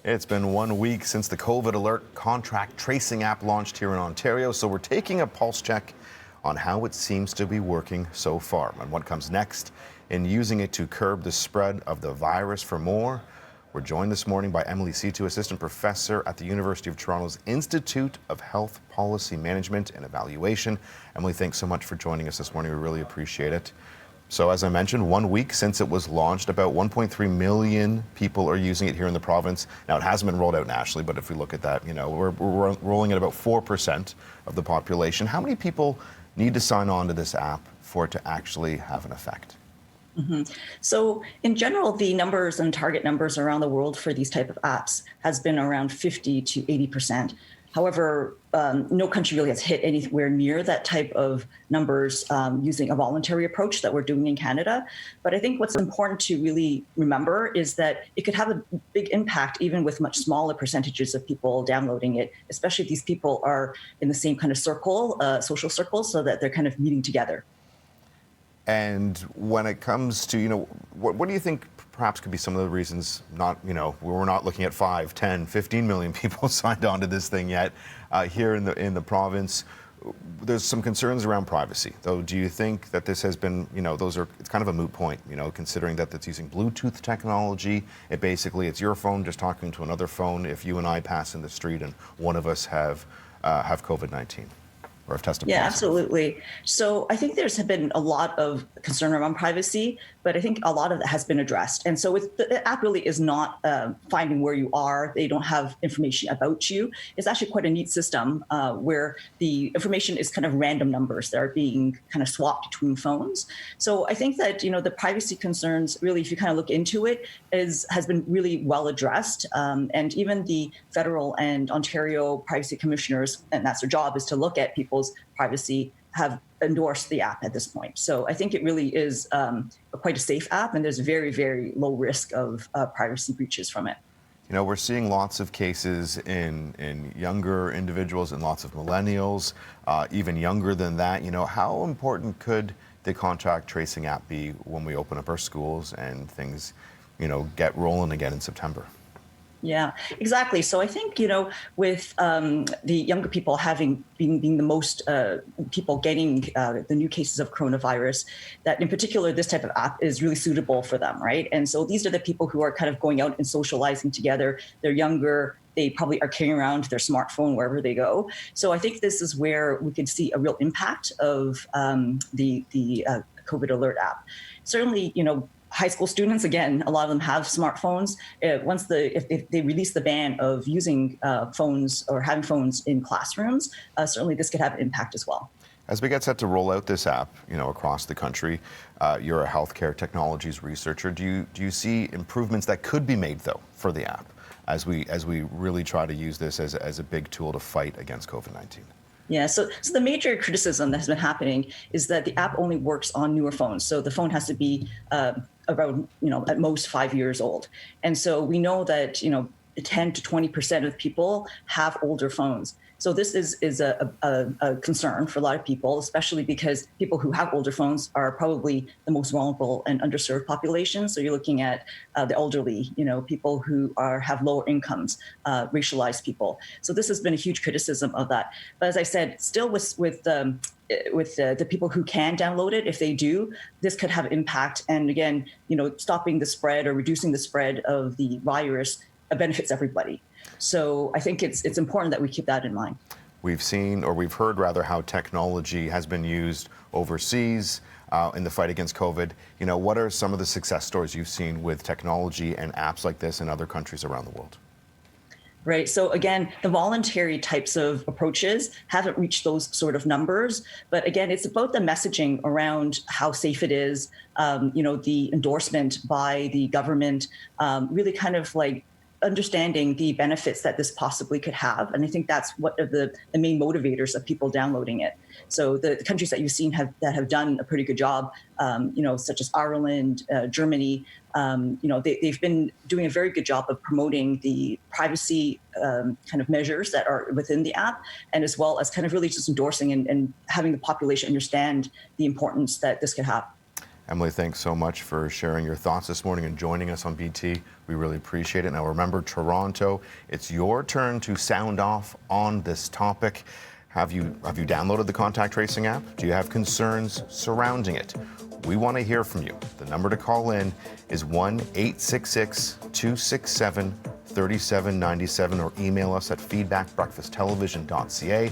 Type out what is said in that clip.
It's been 1 week since the COVID Alert contract tracing app launched here in Ontario, so we're taking a pulse check on how it seems to be working so far and what comes next in using it to curb the spread of the virus. For more, we're joined this morning by Emily Situ, Assistant Professor at the University of Toronto's Institute of Health Policy Management and Evaluation. Emily, thanks so much for joining us this morning. We really appreciate it. So as I mentioned, 1 week since it was launched, about 1.3 million people are using it here in the province. Now, it hasn't been rolled out nationally, but if we look at that, we're rolling at about 4% of the population. How many people need to sign on to this app for it to actually have an effect? So in general, the numbers and target numbers around the world for these type of apps has been around 50 to 80%. However, no country really has hit anywhere near that type of numbers using a voluntary approach that we're doing in Canada. But I think what's important to really remember is that it could have a big impact even with much smaller percentages of people downloading it, especially if these people are in the same kind of circle, social circle, so that they're kind of meeting together. And when it comes to, what do you think perhaps could be some of the reasons we're not looking at 5, 10, 15 million people signed on to this thing yet here in the province? There's some concerns around privacy, though. Do you think that this has been, it's kind of a moot point, considering that it's using Bluetooth technology? It's your phone just talking to another phone if you and I pass in the street and one of us have COVID-19. Or have tested positive. Absolutely. So I think there's been a lot of concern around privacy, but I think a lot of that has been addressed. And so the app really is not finding where you are. They don't have information about you. It's actually quite a neat system where the information is kind of random numbers that are being kind of swapped between phones. So I think that, the privacy concerns, really, if you kind of look into it, has been really well addressed. And even the federal and Ontario privacy commissioners, and that's their job, is to look at people's privacy, have endorsed the app at this point. So I think it really is quite a safe app, and there's very, very low risk of privacy breaches from it. We're seeing lots of cases in younger individuals and lots of millennials, even younger than that. How important could the contact tracing app be when we open up our schools and things, get rolling again in September? Yeah, exactly. So I think, with the younger people being the most people getting the new cases of coronavirus, that in particular, this type of app is really suitable for them, right? And so these are the people who are kind of going out and socializing together. They're younger. They probably are carrying around their smartphone wherever they go. So I think this is where we could see a real impact of the COVID Alert app. Certainly, high school students, again, a lot of them have smartphones. If they release the ban of using phones or having phones in classrooms, certainly this could have an impact as well. As we get set to roll out this app, across the country, you're a healthcare technologies researcher. Do you see improvements that could be made, though, for the app as we really try to use this as a big tool to fight against COVID-19? Yeah, so the major criticism that has been happening is that the app only works on newer phones. So the phone has to be around, at most 5 years old. And so we know that, 10 to 20% of people have older phones. So this is a concern for a lot of people, especially because people who have older phones are probably the most vulnerable and underserved population. So you're looking at the elderly, people who have lower incomes, racialized people. So this has been a huge criticism of that. But as I said, still with the people who can download it, if they do, this could have impact. And again, stopping the spread or reducing the spread of the virus benefits everybody. So I think it's important that we keep that in mind. We've heard how technology has been used overseas in the fight against COVID. What are some of the success stories you've seen with technology and apps like this in other countries around the world? Right. So again, the voluntary types of approaches haven't reached those sort of numbers. But again, it's about the messaging around how safe it is, the endorsement by the government, really kind of like understanding the benefits that this possibly could have. And I think that's one of the main motivators of people downloading it. So the countries that you've seen that have done a pretty good job, such as Ireland, Germany, they've been doing a very good job of promoting the privacy kind of measures that are within the app, and as well as kind of really just endorsing and having the population understand the importance that this could have. Emily, thanks so much for sharing your thoughts this morning and joining us on BT. We really appreciate it. Now remember, Toronto, it's your turn to sound off on this topic. Have you downloaded the contact tracing app? Do you have concerns surrounding it? We want to hear from you. The number to call in is 1-866-267-3797 or email us at feedbackbreakfasttelevision.ca.